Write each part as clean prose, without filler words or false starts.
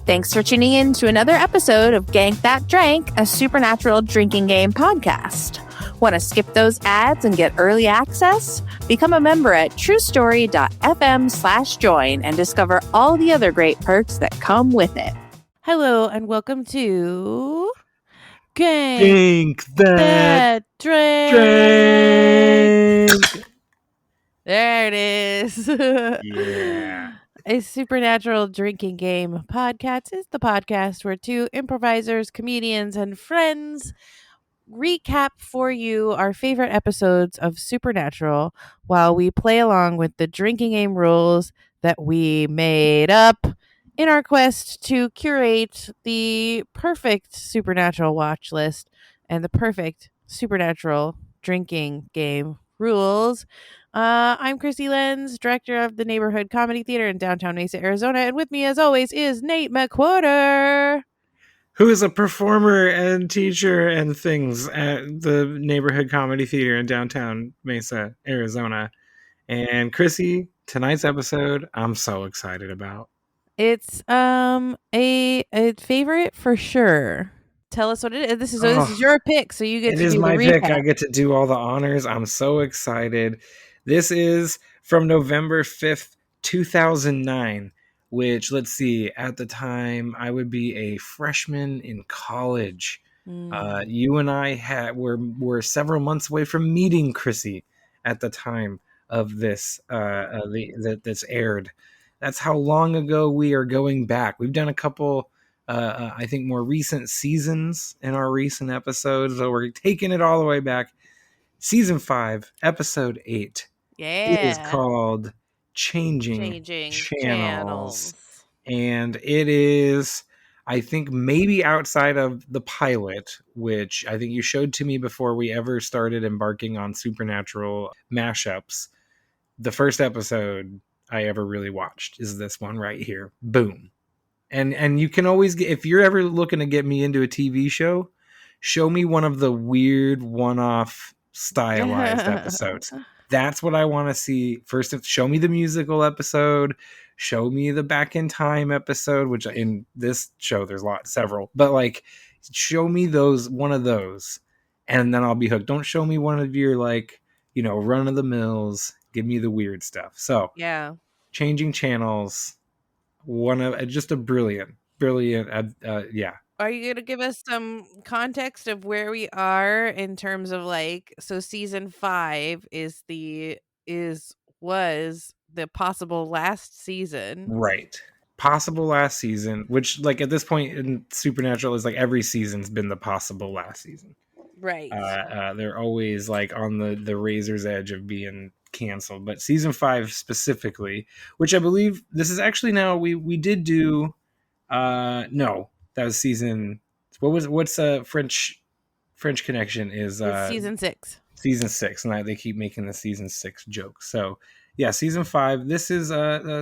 Thanks for tuning in to another episode of Gank That Drank, a supernatural drinking game podcast. Want to skip those ads and get early access? Become a member at truestory.fm/join and discover all the other great perks that come with it. Hello and welcome to Gank That Drank. There it is. Yeah. A supernatural drinking game podcast is the podcast where two improvisers, comedians, and friends recap for you our favorite episodes of Supernatural while we play along with the drinking game rules that we made up in our quest to curate the perfect Supernatural watch list and the perfect Supernatural drinking game rules. I'm Krissy Lenz, director of the Neighborhood Comedy Theater in downtown Mesa, Arizona, and with me, as always, is Nate McWhortor, who is a performer and teacher and things at the Neighborhood Comedy Theater in downtown Mesa, Arizona. And Krissy, tonight's episode, I'm so excited about. It's a favorite for sure. Tell us what it is. This is your pick, so you get to do the recap. It is my pick. I get to do all the honors. I'm so excited. This is from November 5th, 2009, which, let's see, at the time, I would be a freshman in college. You and I were several months away from meeting Krissy at the time of this, that's aired. That's how long ago we are going back. We've done a couple, I think, more recent seasons in our recent episodes, so we're taking it all the way back. Season 5, episode 8. Yeah. It is called Changing Channels. And it is, I think, maybe outside of the pilot, which I think you showed to me before we ever started embarking on supernatural mashups. The first episode I ever really watched is this one right here. Boom. And you can always get, if you're ever looking to get me into a TV show, show me one of the weird one-off stylized episodes. That's what I want to see. First, show me the musical episode, show me the Back in Time episode, which in this show there's several, but like, show me one of those, and then I'll be hooked. Don't show me one of your run of the mills. Give me the weird stuff. So yeah, Changing Channels, just a brilliant. Yeah. Are you going to give us some context of where we are in terms of so season 5 was the possible last season. Right. Possible last season, which at this point in Supernatural is every season's been the possible last season. Right. They're always on the razor's edge of being canceled, but season 5 specifically, which I believe this is actually now we did do no, that was season, what's French Connection is season 6. Season 6, and they keep making the season 6 joke. So yeah, season 5. This is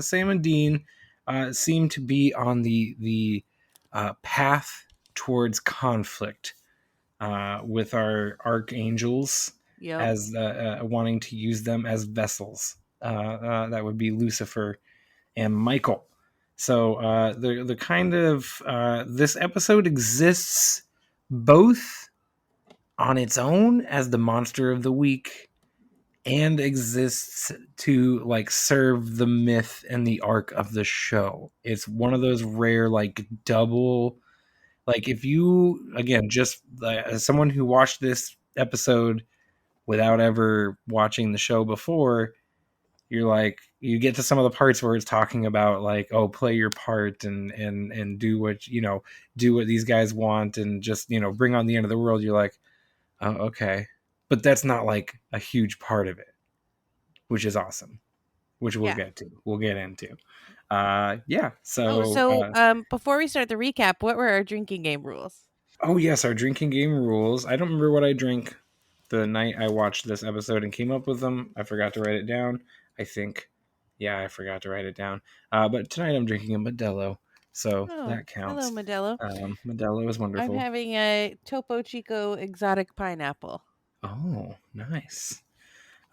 Sam and Dean seem to be on the path towards conflict with our archangels. Yep. As wanting to use them as vessels. That would be Lucifer and Michael. So the kind of this episode exists both on its own as the monster of the week and exists to serve the myth and the arc of the show. It's one of those rare double, if you, again, just as someone who watched this episode without ever watching the show before, you're you get to some of the parts where it's talking about play your part and do what do what these guys want and just bring on the end of the world. You're like, oh, okay, but that's not a huge part of it, which is awesome, which we'll get into. So before we start the recap, what were our drinking game rules? Oh yes, our drinking game rules. I don't remember what I drank the night I watched this episode and came up with them. I forgot to write it down. I think, yeah, I forgot to write it down. But tonight I'm drinking a Modelo, so that counts. Hello, Modelo. Modelo is wonderful. I'm having a Topo Chico exotic pineapple. Oh, nice.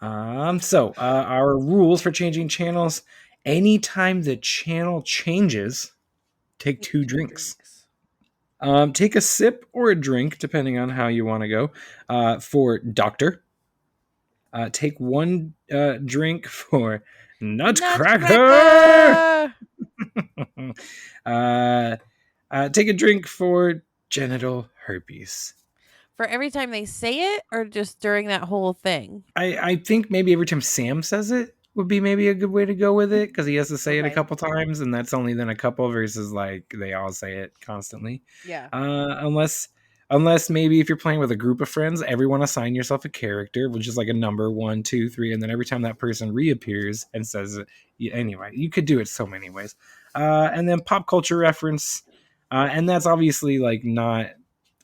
So our rules for changing channels: anytime the channel changes, Take Take 2 two drinks. drinks. Take a sip or a drink, depending on how you want to go. For doctor. Take 1 drink for Nutcracker. Nutcracker! uh, take a drink for genital herpes. For every time they say it, or just during that whole thing? I think maybe every time Sam says it would be maybe a good way to go with it, because he has to say it a Okay. couple times, and that's only then a couple versus like they all say it constantly. Yeah. Unless maybe if you're playing with a group of friends, everyone assign yourself a character, which is like a number 1, 2, 3, and then every time that person reappears and says it, anyway, you could do it so many ways. And then pop culture reference, and that's obviously like not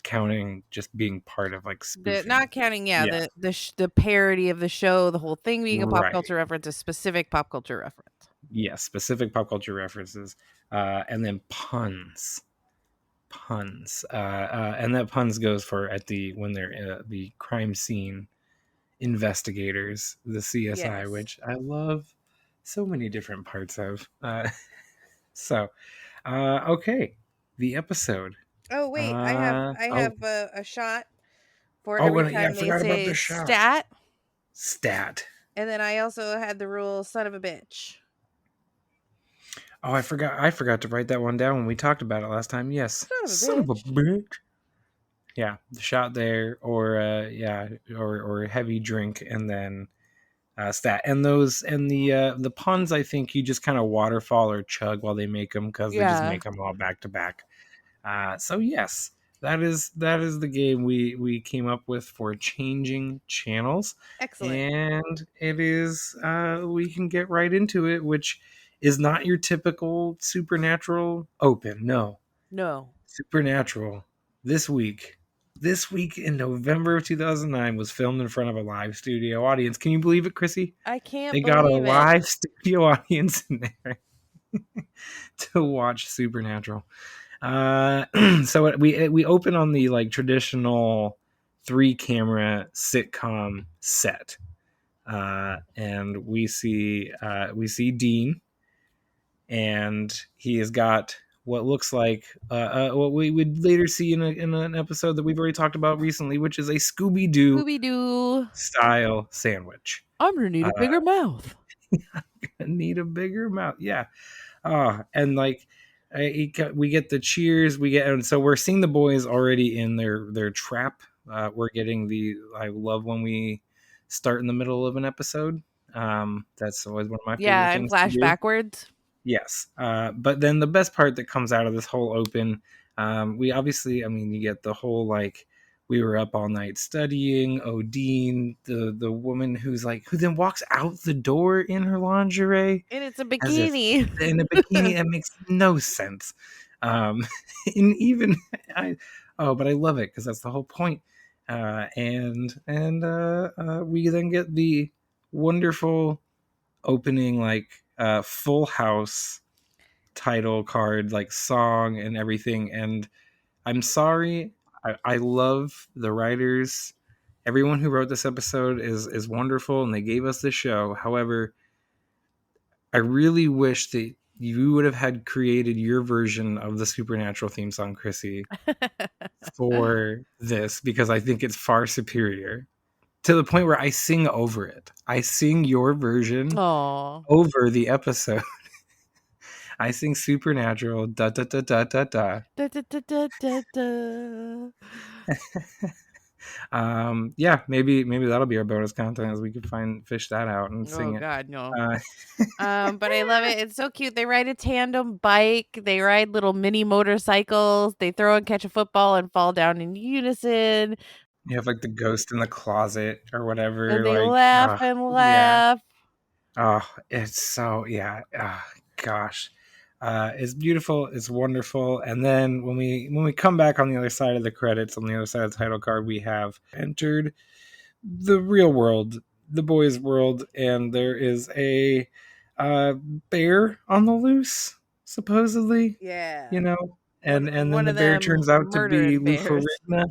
counting just being part of like spoofing. Not counting, Yeah, the parody of the show, the whole thing being a pop right. culture reference, a specific pop culture reference. Yeah, specific pop culture references, and then puns. And that puns goes for at the when they're the crime scene investigators, the CSI, Yes. which I love so many different parts of. So, okay, the episode. Oh wait, I Oh, have a shot for oh, every and yeah, I time they forgot about the say shot. stat, Stat. and then I also had the rule son of a bitch. Oh, I forgot to write that one down when we talked about it last time. Yes, son of a bitch. Yeah, the shot there, or or heavy drink, and then stat, and those and the puns. I think you just kind of waterfall or chug while they make them, because they just Yeah. make them all back to back. So yes, that is the game we came up with for changing channels, Excellent. and it is we can get right into it, which is not your typical Supernatural open. No, No. Supernatural this week. This week in November of 2009 was filmed in front of a live studio audience. Can you believe it, Krissy? I can't They got a believe it. live studio audience in there to watch Supernatural. So we open on the like traditional 3-camera sitcom set, and we see Dean, and he has got what looks like what we would later see in an episode that we've already talked about recently, which is a Scooby-Doo Scooby Doo. style sandwich. I'm gonna need a bigger mouth. Need a bigger mouth, yeah. And like we get the cheers, and so we're seeing the boys already in their trap. We're getting I love when we start in the middle of an episode. That's always one of my favorite Yeah, and things to flash do. backwards. Yes. But then the best part that comes out of this whole open, we obviously, I mean, you get the whole like, we were up all night studying. Odine, the woman who then walks out the door in her lingerie, And it's a as if bikini. in a bikini. That makes no sense. And even but I love it because that's the whole point. We then get the wonderful opening, like Full House title card, like song and everything. And I'm sorry, I love the writers. Everyone who wrote this episode is wonderful, and they gave us this show. However, I really wish that you would have had created your version of the Supernatural theme song, Krissy, for this, because I think it's far superior, to the point where I sing over it. I sing your version Aww. over the episode. I sing Supernatural, da da da da da da. Da, da, da, da, da, da. Yeah, maybe that'll be our bonus content, as we could fish that out and Oh sing it. God, no. Uh, But I love it. It's so cute. They ride a tandem bike. They ride little mini motorcycles. They throw and catch a football and fall down in unison. you have like the ghost in the closet or whatever. And they Like, laugh and yeah. laugh. Oh, it's so, yeah. Oh, gosh. It's beautiful. It's wonderful. And then when we come back on the other side of the credits, on the other side of the title card, we have entered the real world, the boys' world, and there is a bear on the loose, supposedly. Yeah. You know, and then One the of bear them turns out to be murdering bears. Lufarina.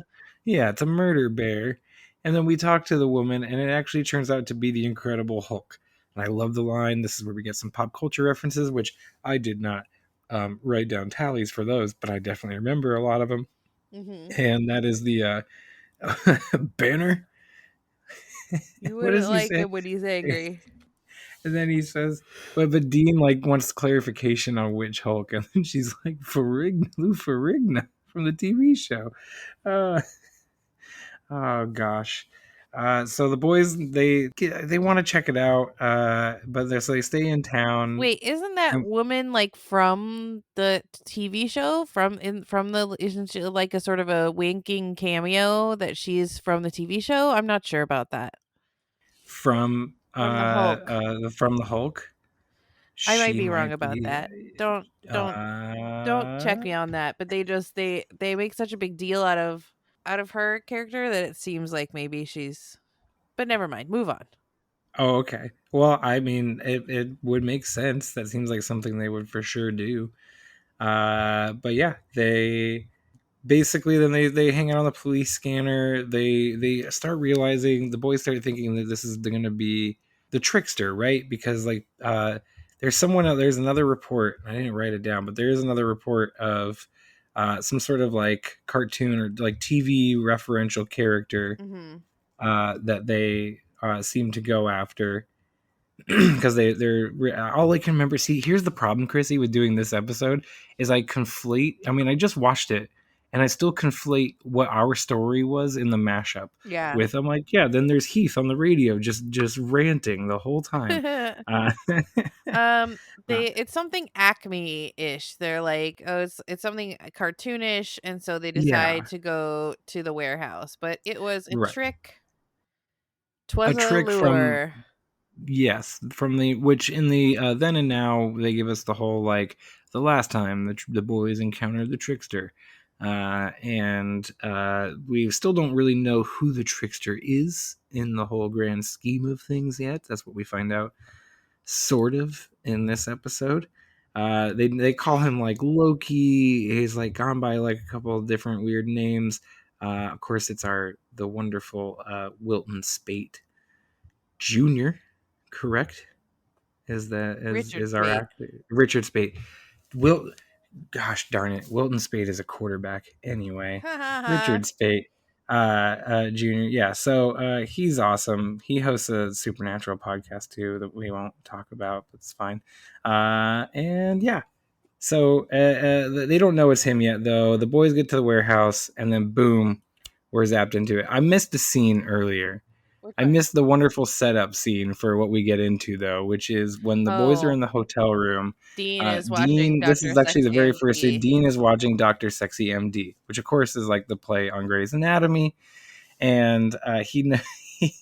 Yeah, it's a murder bear. And then we talk to the woman, and it actually turns out to be the Incredible Hulk. And I love the line. This is where we get some pop culture references, which I did not write down tallies for those, but I definitely remember a lot of them. Mm-hmm. And that is the banner. You What does wouldn't he like say? him when he's angry. And then he says, but Dean like wants clarification on which Hulk, and then she's like, Lou Ferrigno from the TV show. Uh, oh gosh. So the boys they want to check it out, but so they stay in town. Wait, isn't that And woman like from the TV show? Isn't she like a sort of a winking cameo that she's from the TV show? I'm not sure about that. from From the Hulk. from the Hulk, I might she be wrong might about be. that. Don't don't check Uh, me on that, but they make such a big deal out of her character that it seems like maybe she's, but never mind. Move on. oh, okay. Well, I mean, it would make sense. That seems like something they would for sure do. But yeah, they basically then they hang out on the police scanner. They start realizing, the boys start thinking that this is going to be the Trickster, right? Because like there's someone else, there's another report. I didn't write it down, but there is another report of some sort of like cartoon or like TV referential character Mhm. that they seem to go after. Because they're all I can remember. See, here's the problem, Krissy, with doing this episode is I conflate. I mean, I just watched it, and I still conflate what our story was in the mashup Yeah. with. I'm like, yeah, then there's Heath on the radio, just ranting the whole time. Uh, um uh, it's something Acme-ish. They're like, oh, it's something cartoonish, and so they yeah, decide to go to the warehouse. But it was a right. trick. 'Twas A a trick from lure. yes, from the which in the then and now they give us the whole like the last time the boys encountered the Trickster, and we still don't really know who the Trickster is in the whole grand scheme of things yet. That's what we find out sort of in this episode. They call him like Loki. He's like gone by like a couple of different weird names. Of course, it's the wonderful Wilton Spate Jr., correct? Richard Our Spade. actor Richard Spate. Will Gosh darn it, Wilton Spate is a quarterback anyway. Ha ha ha. Richard Spate, Jr. Yeah, so he's awesome. He hosts a supernatural podcast too that we won't talk about, but it's fine. And yeah, so they don't know it's him yet, though. The boys get to the warehouse, and then boom, we're zapped into it. I missed a scene earlier. Which I one? missed the wonderful setup scene for what we get into, though, which is when the boys are Oh, in the hotel room. Dean is watching Dean, this Dr. is actually the Sexy very first scene. MD. Dean is watching Dr. Sexy MD, which of course is like the play on Grey's Anatomy. And he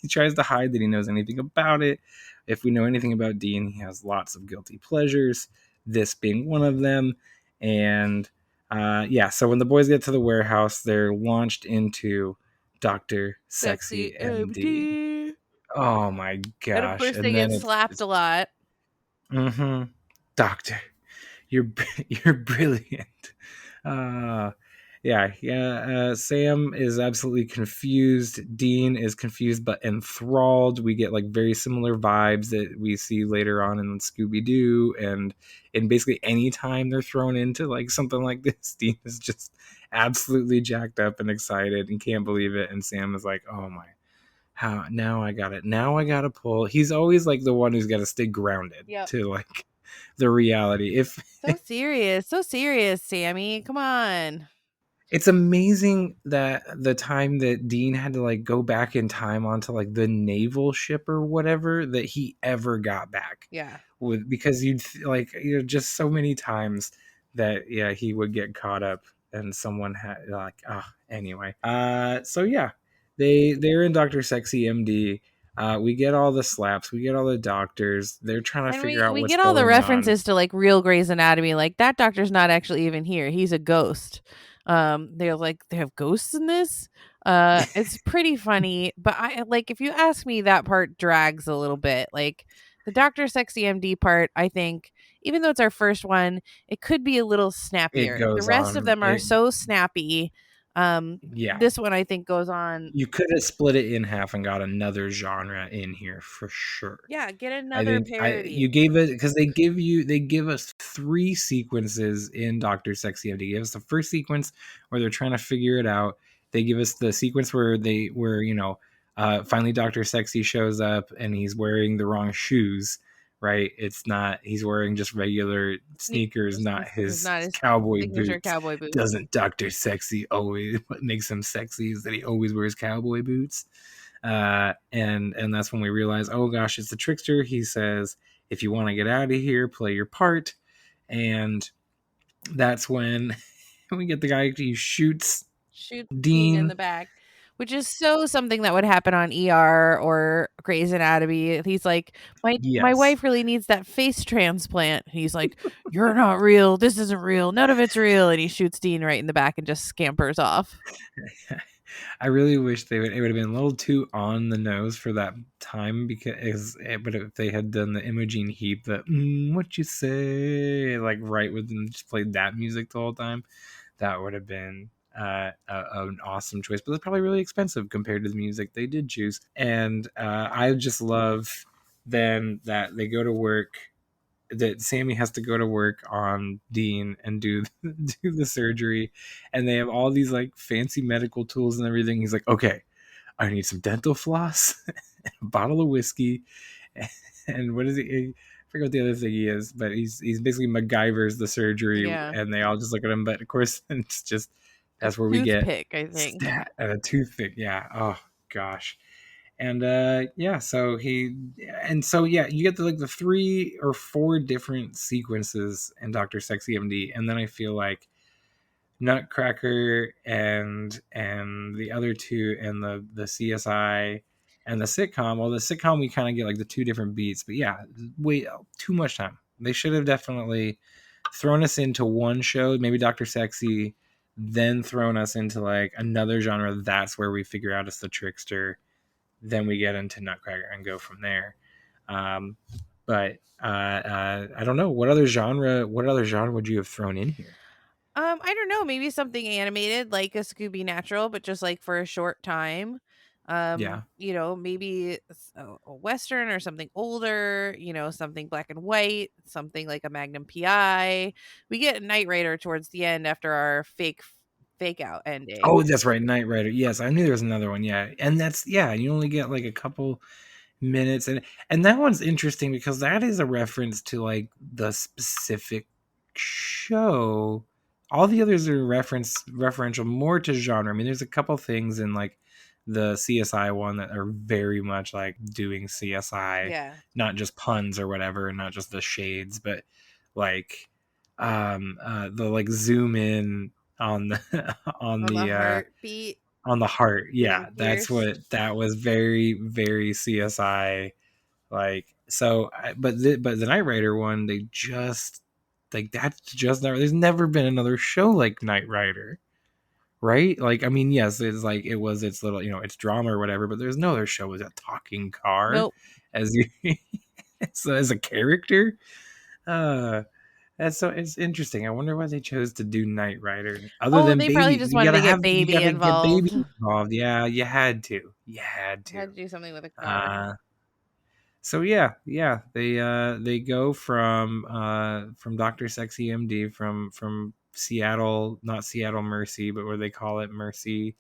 tries to hide that he knows anything about it. If we know anything about Dean, he has lots of guilty pleasures, this being one of them. And yeah, so when the boys get to the warehouse, they're launched into Dr. Sexy Sexy MD. MD. Oh my And of gosh. course they And then get slapped it's a lot. Doctor, you're you're brilliant. Uh Sam is absolutely confused. Dean is confused but enthralled. We get like very similar vibes that we see later on in Scooby-Doo, and in basically any time they're thrown into like something like this, Dean is just absolutely jacked up and excited and can't believe it, and Sam is like, oh my, how now I got it. Now I got to pull. He's always like the one who's got to stay grounded Yep. to like the reality. If So serious, Sammy. Come on. it's amazing that the time that Dean had to like go back in time onto like the naval ship or whatever that he ever got back Yeah. with, because like, just so many times that yeah, he would get caught up and someone had like anyway. So yeah, they're in Dr. Sexy MD. We get all the slaps, we get all the doctors. They're trying to And figure out we what's get all the going on. references to like real Grey's Anatomy. Like that doctor's not actually even here. He's a ghost. They're like, they have ghosts in this. It's pretty funny, but I like, if you ask me, that part drags a little bit. Like the Dr. Sexy MD part, I think, even though it's our first one, it could be a little It snappier. The goes rest of on. them are so snappy. Yeah. This one I think goes on. You could have split it in half and got another genre in here for sure. Yeah, get I another think parody. you gave it because they give us 3 sequences in Dr. Sexy MD. They give us the first sequence where they're trying to figure it out. They give us the sequence where finally Dr. Sexy shows up and he's wearing the wrong shoes, right? It's not, he's wearing just regular sneakers, not It's his not his cowboy signature boots. cowboy boots. Doesn't Dr. Sexy always, what makes him sexy is that he always wears cowboy boots. And that's when we realize, oh gosh, it's the Trickster. He says, if you want to get out of here, play your part. And that's when we get the guy who shoots Shoots Dean in the Dean. back, which is so something that would happen on ER or Grey's Anatomy. He's like, my Yes. wife really needs that face transplant. He's like, you're not real. This isn't real. None of it's real. And he shoots Dean right in the back and just scampers off. I really wish it would have been a little too on the nose for that time, but if they had done the Imogen Heap, that what you say, like right with them, just played that music the whole time, that would have been an awesome choice. But it's probably really expensive compared to the music they did choose. And I just love then that they go to work, that Sammy has to go to work on Dean and do the surgery, and they have all these like fancy medical tools and everything. He's like, okay, I need some dental floss, a bottle of whiskey, and what is he? I forget what the other thing he is, but he's basically MacGyver's the surgery, Yeah. and they all just look at him. But of course, it's just A that's where we get toothpick, I think. stat and a toothpick. Yeah. Oh gosh. And yeah, so you get the 3 or 4 different sequences in Dr. Sexy MD, and then I feel like Nutcracker and the other 2 and the CSI and the sitcom. Well, the sitcom we kind of get like the 2 different beats, but yeah, way too much time. They should have definitely thrown us into one show, maybe Dr. Sexy, then thrown us into like another genre. That's where we figure out it's the Trickster. Then we get into Nutcracker and go from there. But I don't know what other genre would you have thrown in here? I don't know, maybe something animated like a Scooby Natural, but just like for a short time. Yeah. Maybe a Western or something older, something black and white, something like a Magnum PI. We get Knight Rider towards the end after our fake out ending. Oh, that's right, Knight Rider. Yes, I knew there was another one. Yeah, and you only get like a couple minutes, and that one's interesting because that is a reference to like the specific show. All the others are referential more to genre. I mean, there's a couple things in like the CSI one that are very much like doing CSI, Yeah. not just puns or whatever, and not just the shades, but like the like zoom in on the On the heartbeat on the heart. Yeah, being that's pierced. what that was, very very CSI. Like so but the Knight Rider one, they just like, that's just never, there's never been another show like Knight Rider, right? Like, I mean, yes, it's like it was its little, it's drama or whatever, but there's no other show with a talking car Nope. as you as a character. uh that's so, it's interesting. I wonder why they chose to do Knight Rider other Oh, than they probably baby. just wanted to get You baby gotta get baby involved. involved. Yeah, you had to. Had to do something with a car. Uh, so yeah, they go from Dr. Sexy MD from Seattle, not Seattle Mercy, but what do they call it, Mercy.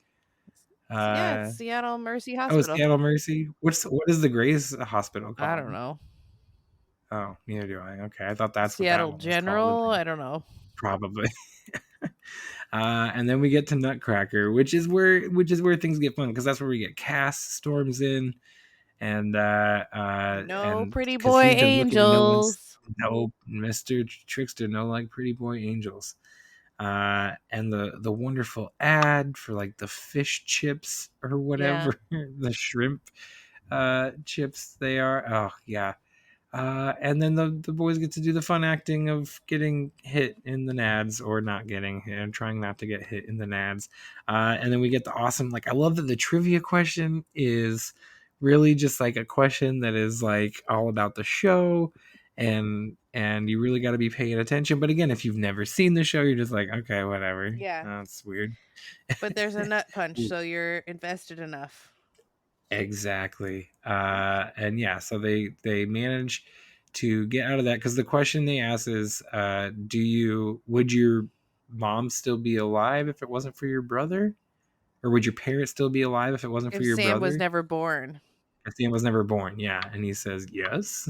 Yeah, it's Uh, Seattle Mercy oh, Hospital. Seattle Mercy. What is the Grace Hospital I called? don't know. Oh, neither do I. Okay, I thought that's what that Seattle one was called. General? I don't know. Probably. And then we get to Nutcracker, which is where things get fun, because that's where we get Cass storms in, and No pretty because boy he's been looking, angels. no, Mr. Trickster, no like pretty boy angels. And the wonderful ad for like the fish chips or Yeah. whatever, the shrimp chips they are. Oh yeah. And then the boys get to do the fun acting of getting hit in the nads, or not getting hit and trying not to get hit in the nads. And then we get the awesome, like, I love that the trivia question is really just like a question that is like all about the show. and you really got to be paying attention. But again, if you've never seen the show, you're just like, okay, whatever. Yeah. That's weird. But there's a nut punch, so you're invested enough. Exactly. And yeah, so they manage to get out of that because the question they ask is, would your mom still be alive if it wasn't for your brother, or would your parents still be alive if it wasn't for If your Sam was brother? never born. If Sam was never born, yeah, and he says yes.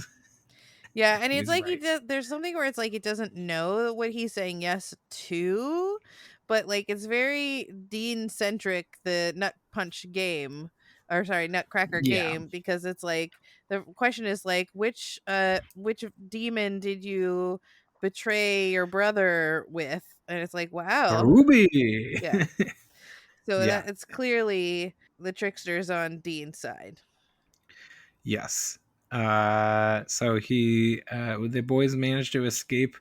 Yeah, and it's He's like right. there's something where it's like it doesn't know what he's saying yes to, but like it's very Dean centric, the nut punch game, or sorry, nutcracker Yeah. game, because it's like the question is like which demon did you betray your brother with? And it's like, wow. Ruby. Yeah. So Yeah. that it's clearly the trickster's on Dean's side. Yes. So the boys managed to escape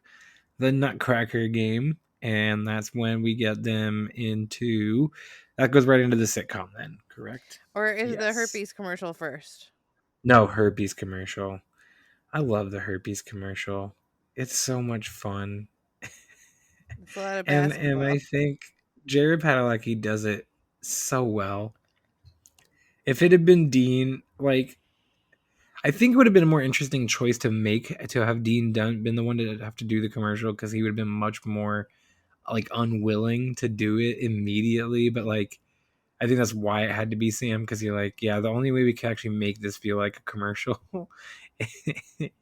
the Nutcracker game, and that's when we get them into. That goes right into the sitcom, then, correct? Or is the Yes. herpes commercial first? No, herpes commercial. I love the herpes commercial. It's so much fun, It's a lot of and I basketball. think Jared Padalecki does it so well. If it had been Dean, like I think it would have been a more interesting choice to have Dean been the one to have to do the commercial because he would have been much more like unwilling to do it immediately. But like I think that's why it had to be Sam because you're like, yeah, the only way we can actually make this feel like a commercial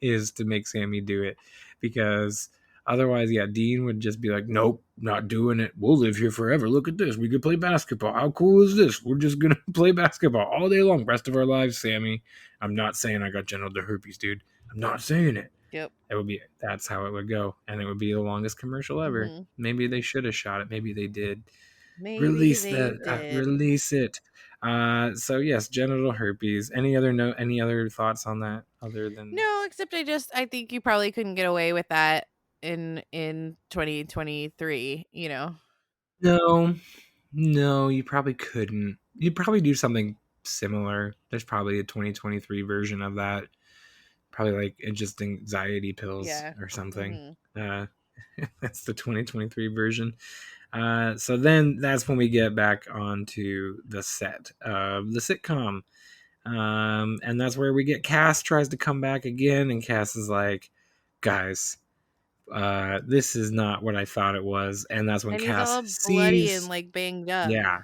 is to make Sammy do it because otherwise, yeah, Dean would just be like, nope, not doing it. We'll live here forever. Look at this. We could play basketball. How cool is this? We're just going to play basketball all day long, rest of our lives, Sammy. I'm not saying I got genital herpes, dude. I'm not saying it. Yep. That's how it would go. And it would be the longest commercial ever. Hmm. Maybe they should have shot it. Maybe they did. Maybe Release they that. did. Release it. So yes, genital herpes. Any other thoughts on that other than No, except I think you probably couldn't get away with that in 2023, you know. no, no, you probably couldn't. You'd probably do something similar. There's probably a 2023 version of that. Probably like just anxiety pills Yeah. or something. Hmm. Uh, that's the 2023 version. So then that's when we get back onto the set of the sitcom. And that's where we get Cass tries to come back again, and Cass is like, guys, this is not what I thought it was. And that's when And he's Cass all bloody and sees, like banged up. yeah,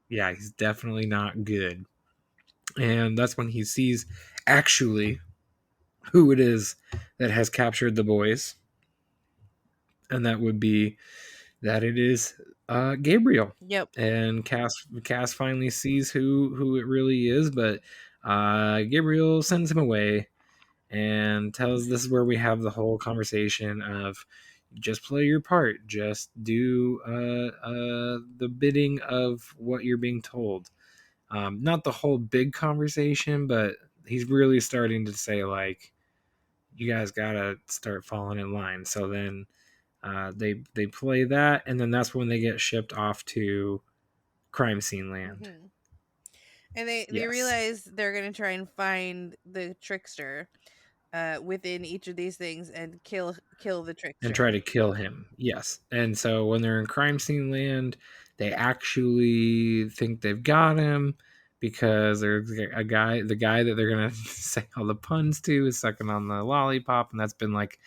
yeah, he's definitely not good. And that's when he sees actually who it is that has captured the boys. And that would be that it is Gabriel. Yep. And Cass finally sees who it really is, but Gabriel sends him away and tells this is where we have the whole conversation of just play your part, just do the bidding of what you're being told. Not the whole big conversation, but he's really starting to say like, you guys gotta start falling in line. So then they play that, and then that's when they get shipped off to crime scene land. Hmm. And they Yes, realize they're gonna try and find the trickster within each of these things and kill the and try trickster. to kill him. Yes, and so when they're in crime scene land, they actually think they've got him because there's a guy, the guy that they're gonna say all the puns to is sucking on the lollipop, and that's been like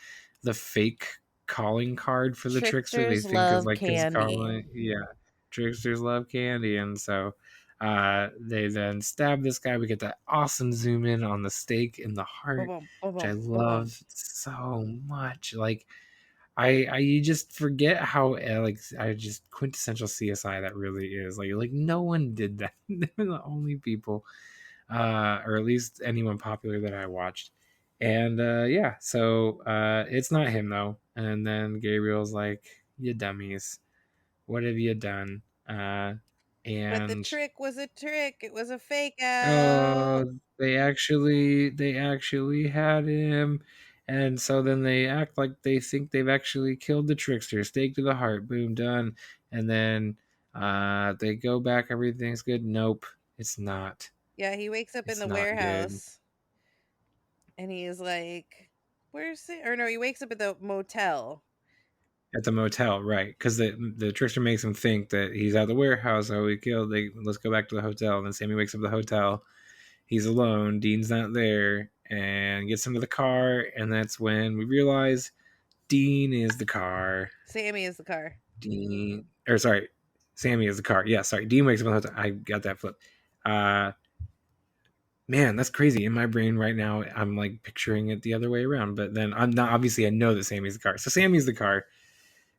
the fake calling card for the trickster. They Tricksters think is love like his candy. calling. Yeah, tricksters love candy, and so they then stab this guy. We get that awesome zoom in on the stake in the heart, Ba-bum, which I ba-bum, ba-bum. love so much. Like I you just forget how like I just quintessential CSI that really is. Like no one did that. They were the only people, or at least anyone popular that I watched. And yeah, so it's not him though. And then Gabriel's like, "You dummies, what have you done?" But the And trick was a trick. It was a fake out. oh, they actually had him. And so then they act like they think they've actually killed the trickster. Stake to the heart, boom, done. And then they go back, everything's good. Nope, it's not. Yeah, he wakes up in It's the not good. warehouse and he is like, Where's it? Or no, he wakes up at the motel. At the motel, right? Because the trickster makes him think that he's at the warehouse. Oh, we killed. Let's go back to the hotel. And then Sammy wakes up at the hotel. He's alone. Dean's not there, and gets into the car. And that's when we realize Dean is the car. Sammy is the car. Sammy is the car. Yeah, sorry. Dean wakes up in the hotel. I got that flip. Man, that's crazy. In my brain right now, I'm like picturing it the other way around. But then I'm not. Obviously, I know that Sammy's the car. So Sammy's the car.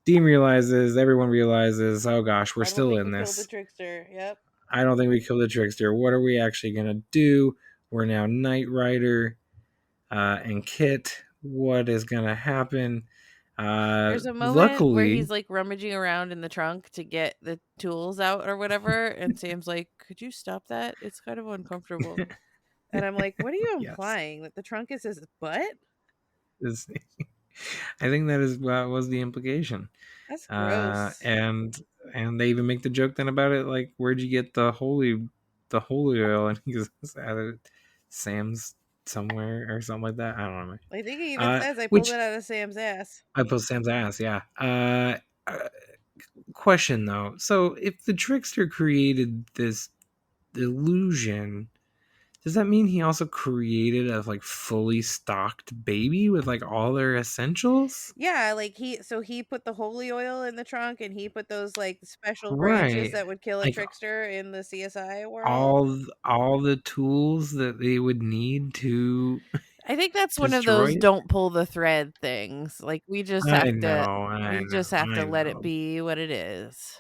Dean realizes, everyone realizes, oh gosh, we're I don't still think in we killed the this. trickster. Yep. I don't think we killed the trickster. What are we actually going to do? We're now Knight Rider and Kit. What is going to happen? There's a moment where Luckily, he's like rummaging around in the trunk to get the tools out or whatever, and Sam's like, "Could you stop that? It's kind of uncomfortable." And I'm like, "What are you yes. implying? That the trunk is his butt? I think that is what was the implication. That's gross." And they even make the joke then about it, like, where'd you get the holy oil? And he goes, at it, Sam's somewhere or something like that. I don't know. I think he even says, "I pulled Which it out of Sam's ass." I post Sam's ass, yeah. Question though. So if the trickster created this illusion, does that mean he also created a like fully stocked baby with like all their essentials? Yeah, like he put the holy oil in the trunk, and he put those like special branches Right. that would kill a Like trickster in the CSI world. all the tools that they would need to I think that's one of destroy those it. don't pull the thread things. Like I know, I we just know, have I to let it know. be what it is.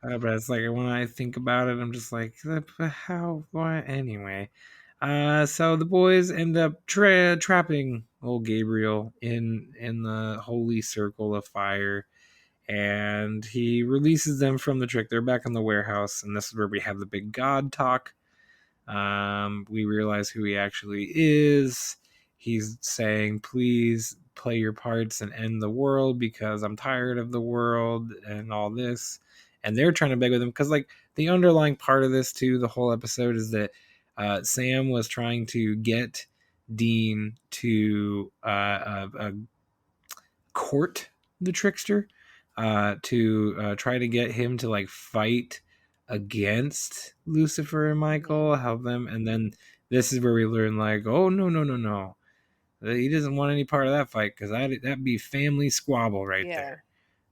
But it's like when I think about it, I'm just like, how? Why? Anyway, so the boys end up trapping old Gabriel in the holy circle of fire, and he releases them from the trick. They're back in the warehouse, and this is where we have the big God talk. We realize who he actually is. He's saying, please play your parts and end the world because I'm tired of the world and all this. And they're trying to beg with him because, like, the underlying part of this, too, the whole episode is that Sam was trying to get Dean to court the trickster to try to get him to like fight against Lucifer and Mhm. Michael, help them, and then this is where we learn like, oh no no no no, he doesn't want any part of that fight because that'd be family squabble right Yeah.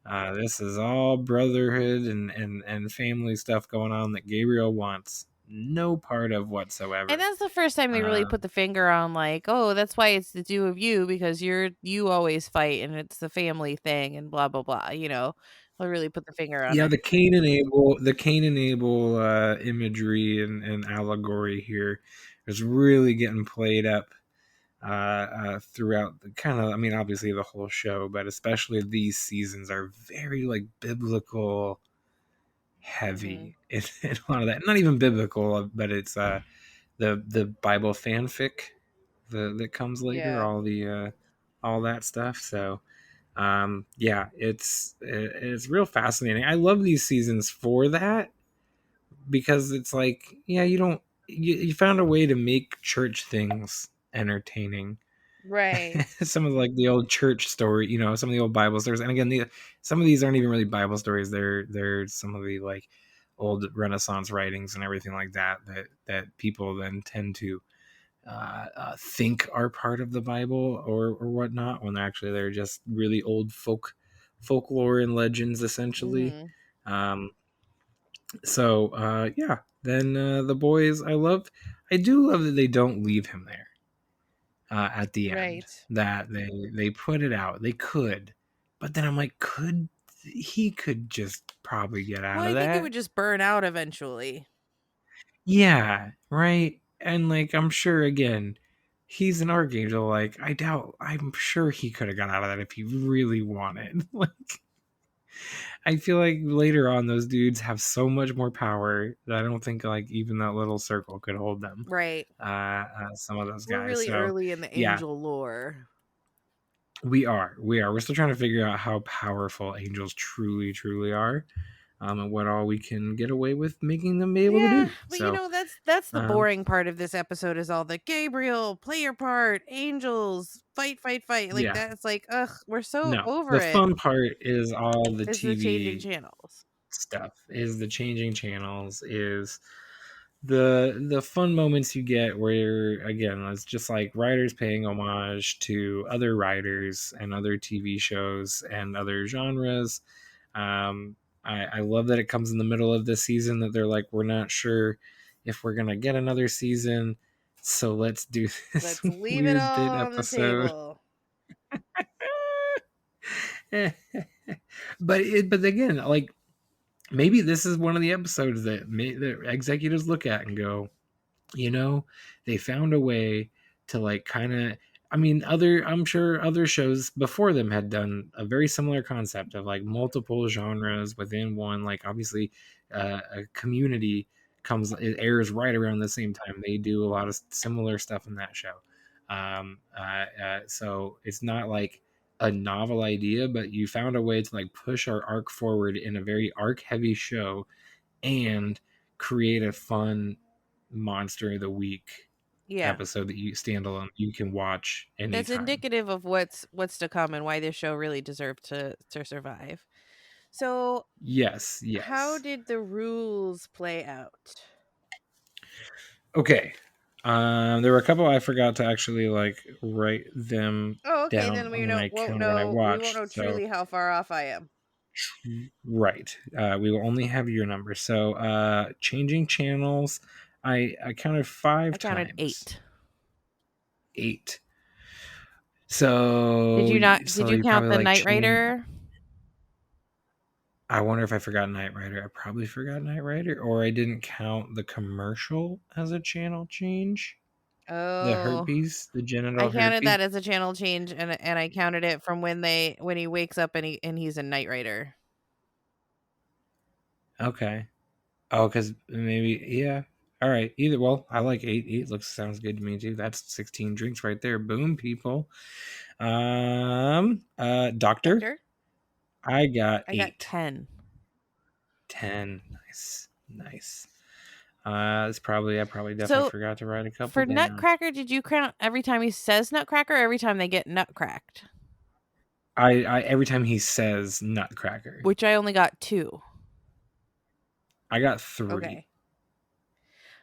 there. This is all brotherhood and family stuff going on that Gabriel wants no part of And whatsoever. that's the first time they really Um, put the finger on like, "Oh, that's why it's the two of you because you always fight and it's the family thing and blah blah blah," you know. They really put the finger on Yeah, it. The Cain and Abel imagery and allegory here is really getting played up throughout the kind of, I mean, obviously the whole show, but especially these seasons are very like biblical Mhm. heavy in a lot of that. Not even biblical, but it's the Bible fanfic that comes later, Yeah. all that stuff. So yeah, it's real fascinating. I love these seasons for that because it's like, yeah, you found a way to make church things entertaining. Right. Some of like the old church story, some of the old Bible stories, and again, some of these aren't even really Bible stories. They're some of the like old Renaissance writings and everything like that people then tend to think are part of the Bible or whatnot when they're just really old folklore and legends essentially. Mhm. Um, so yeah, then the boys, I do love that they don't leave him there at the end. Right. That they put it out. They could, but then I'm like, he could just probably get Well, out of I think it that? would just burn out eventually. Yeah, right. And like I'm sure again, he's an archangel. Like I'm sure he could have got out of that if he really wanted. Like I feel like later on those dudes have so much more power that I don't think like even that little circle could hold them. Right. Some of those We're guys. really So early in the yeah, angel lore. we are. We're still trying to figure out how powerful angels truly are. and what all we can get away with making them be able to Yeah, do. but So, that's the um, boring part of this episode is all the Gabriel, play your part, angels, fight, fight, fight. Like yeah, that's like, ugh, we're so no, over the it. fun part is all the Is the changing TV channels. stuff, is the changing channels, is the fun moments you get where, again, it's just like writers paying homage to other writers and other TV shows and other genres. um I love that it comes in the middle of the season, that they're like, we're not sure if we're gonna get another season, so let's do this Let's leave it weird bit all on the episode. table. But again, like, maybe this is one of the episodes that the executives look at and go, they found a way to, like, kind of, I mean, I'm sure other shows before them had done a very similar concept of like multiple genres within one. Like, obviously, a Community it airs right around the same time. They do a lot of similar stuff in that show. So it's not like a novel idea, but you found a way to like push our arc forward in a very arc heavy show and create a fun monster of the week Yeah. episode that you standalone you can watch That's anytime. indicative of what's to come and why this show really deserved to survive. So, Yes, how yes. did the rules play out? Okay. There were a couple I forgot to actually like write them Oh, okay, down then when I we won't watched. know So truly how far off I am. right, we will only have your number. So changing channels. I counted I five counted times. 8. 8. So Did you you count probably the like Knight change. Rider? I wonder if I forgot Knight Rider. I probably forgot Knight Rider, or I didn't count the commercial as a channel change. The Oh, herpes, the I genital counted herpes. that as a channel change and I counted it from when he wakes up and he's a Knight Rider. Okay. Oh, because maybe, yeah. All right. Either, well, I like 8. 8 sounds good to me too. That's 16 drinks right there. Boom, people. Doctor. Doctor? I got I got 8. 10. 10. Nice. Nice. I probably definitely So, forgot to write a couple for down. Nutcracker, did you count every time he says Nutcracker or every time they get nut cracked? I every time he says Nutcracker, Which I only got 2. I got 3. Okay.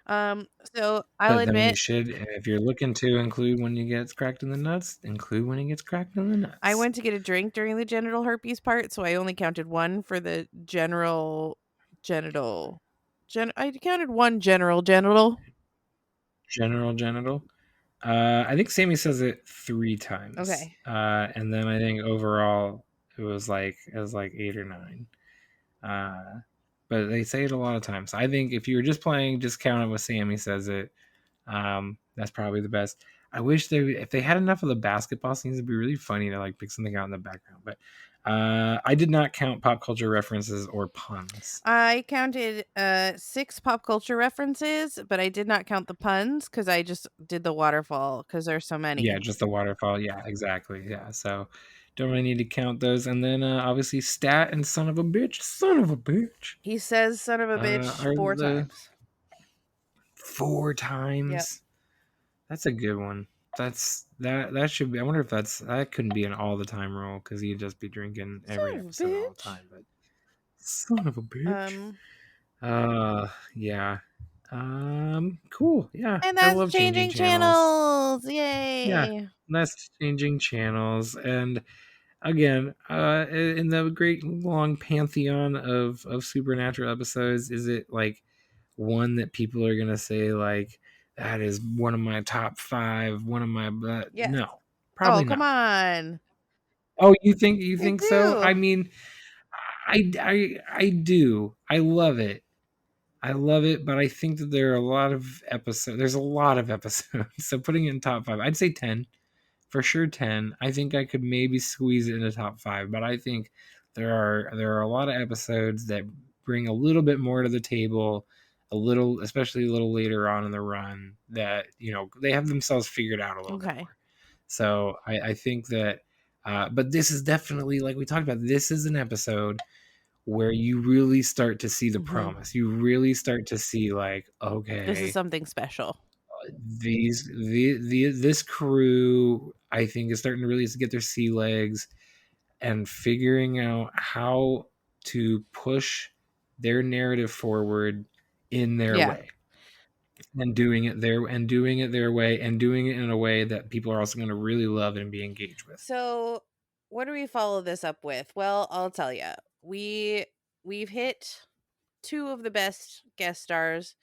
So I'll But then you admit should, if you're looking to include when he gets cracked in the nuts, include when he gets cracked in the I nuts. went to get a drink during the genital herpes part, so I only counted 1 for the general genital. I counted 1 general genital. General genital. I think Sammy says it 3 times. Okay. And then I think overall it was like 8 or 9. But they say it a lot of times. I think if you were just playing, just count it with Sammy says it. That's probably the best. I wish if they had enough of the basketball scenes, it'd be really funny to like pick something out in the background. But I did not count pop culture references or puns. I counted 6 pop culture references, but I did not count the puns cuz I just did the waterfall cuz there's so Yeah, many. just the waterfall. Yeah, exactly. Yeah, so don't really need to count those. And then obviously stat and son of a bitch, He says son of a bitch are 4 the times. 4 Yep. times. That's a good one. That should be. I wonder if that couldn't be an all the time rule because he'd just be drinking every Son of a episode all the bitch. time. But son of a bitch. Um Yeah. Cool. Yeah, and I that's love changing changing channels. channels. Yeah, Yay. that's changing channels. And again, in the great long pantheon of supernatural episodes, is it like one that people are gonna say like that is one of my top 5, one of my, but Yes. no, Oh, probably come not. on. Oh, you I think so? I do. mean, I do. I love it. I love it, but I think that there are a lot of episodes. There's a lot of episodes. So putting it in top 5, I'd say 10. For sure 10. I think I could maybe squeeze it into top 5, but I think there are a lot of episodes that bring a little bit more to the table, a little, especially a little later on in the run, that they have themselves figured out a little bit Okay. more. So I think that, but this is definitely, like we talked about, this is an episode where you really start to see the Mhm. promise. You really start to see like, This is okay, something special. this crew, I think, is starting to really get their sea legs and figuring out how to push their narrative forward in their Yeah. way, and doing it their way, and doing it in a way that people are also going to really love and be engaged with. So, what do we follow this up with? Well, I'll tell you. We've hit two of the best guest stars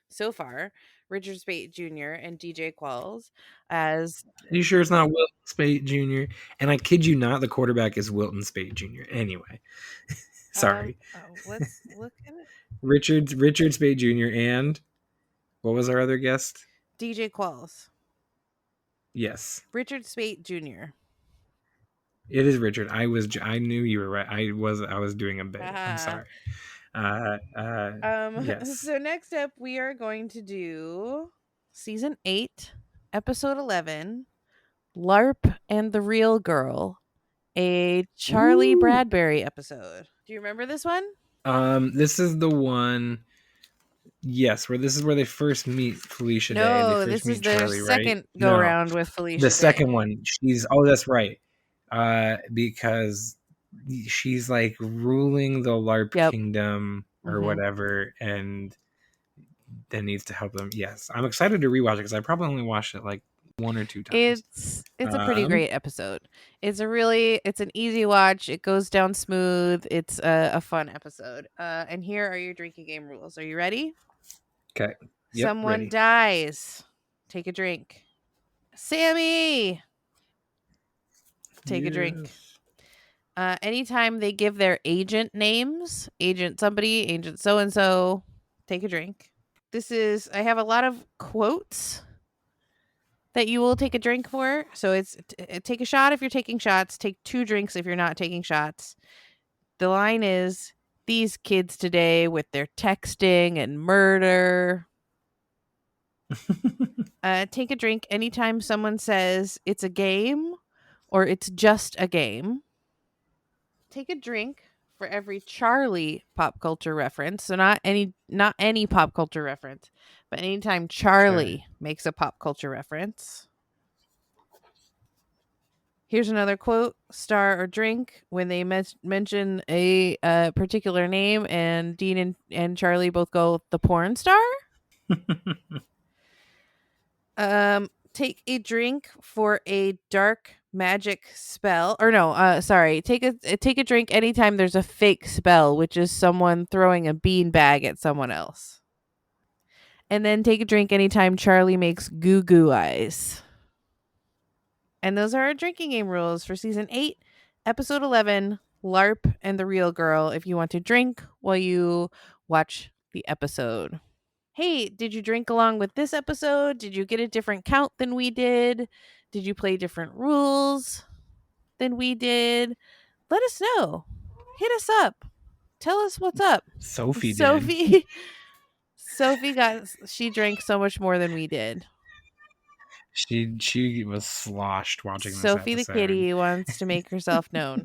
so far, Richard Speight Jr. and DJ Qualls as Are you sure it's not Wilton Speight Jr.? And I kid you not, the quarterback is Wilton Speight Jr. Anyway, sorry, let's look at it. Richard Speight Jr. and what was our other guest? DJ Qualls. Yes, Richard Speight Jr. it is Richard. I knew you were right. I was doing a bit. I'm Haha. sorry. Yes. So next up we are going to do season 8, episode 11, LARP and the Real Girl, a Charlie Ooh. Bradbury episode. Do you remember this one? This is the one. Yes, where this is where they first meet Felicia Day. They No, first this is meet their Charlie, right? second go No, round with the Felicia Day. second one. That's right. Because she's like ruling the LARP Yep. kingdom or Mhm. whatever, and then needs to help them. Yes, I'm excited to rewatch it because I probably only watched it like 1 or 2 times. It's a pretty great episode. It's an easy watch. It goes down smooth. It's a fun episode. And here are your drinking game rules. Are you ready? Okay. Yep. Someone Ready. dies. Take a drink. Sammy, take a drink. Anytime they give their agent names, agent somebody, agent so and so, take a drink. I have a lot of quotes that you will take a drink for. So it's take a shot if you're taking shots, take 2 drinks if you're not taking shots. The line is, these kids today with their texting and murder. Take a drink anytime someone says it's a game or it's just a game. Take a drink for every Charlie pop culture reference. So not any pop culture reference, but anytime Charlie makes a pop culture reference. Here's another quote: star or drink when they mention a particular name, and Dean and Charlie both go, the porn star. Take a drink for a dark magic spell, or no, sorry. Take a drink anytime there's a fake spell, which is someone throwing a bean bag at someone else. And then take a drink anytime Charlie makes goo goo eyes. And those are our drinking game rules for season 8, episode 11, LARP and the Real Girl, if you want to drink while you watch the episode. Hey, did you drink along with this episode? Did you get a different count than we did? Did you play different rules than we did? Let us know. Hit us up. Tell us what's up. Sophie She drank so much more than we did. She was sloshed watching this Sophie episode. the kitty wants to make herself known.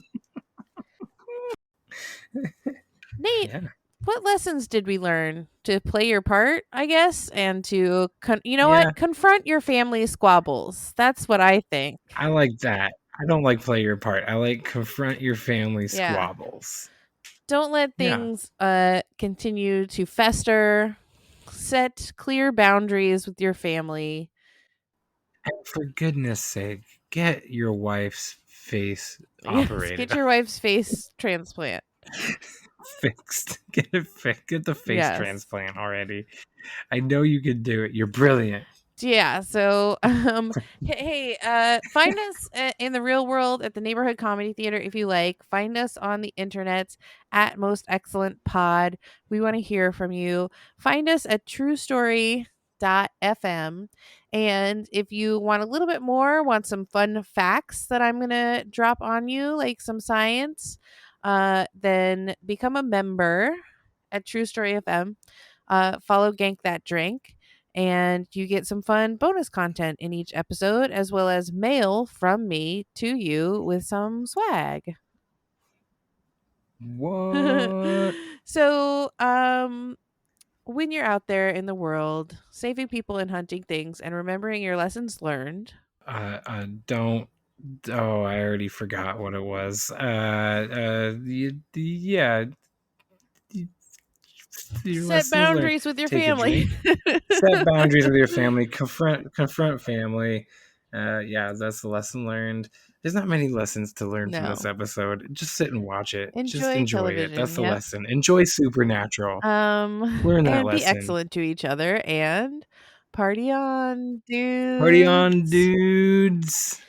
Nate, Yeah. what lessons did we learn? To play your part, I guess, and to Yeah. confront your family squabbles. That's what I think. I like that. I don't like play your part. I like confront your family Yeah. squabbles. Don't let Yeah. things continue to fester. Set clear boundaries with your family. And for goodness sake, get your wife's face Yes, operated. get your wife's face transplant. Fixed. Get it fixed. Get the face Yes. transplant already. I know you could do it. You're brilliant. Yeah, so hey, find us in the real world at the neighborhood comedy theater if you like. Find us on the internet at Most Excellent Pod. We want to hear from you. Find us at truestory.fm. And if you want a little bit more, want some fun facts that I'm gonna drop on you, like some science, then become a member at True Story FM. Follow Gank That Drank, and you get some fun bonus content in each episode, as well as mail from me to you with some swag. What? So, when you're out there in the world, saving people and hunting things and remembering your lessons learned, Don't. Oh, I already forgot what it was. Yeah. Your set lessons learned. boundaries with your Take a family. drink. Set boundaries with your family. Confront family. Yeah, that's the lesson learned. There's not many lessons to learn from this No. episode. Just sit and watch it. Just Enjoy enjoy it. That's television. the Yep. lesson. Enjoy Supernatural. Learn that And be lesson. excellent to each other and party on, Party on, dudes. dudes.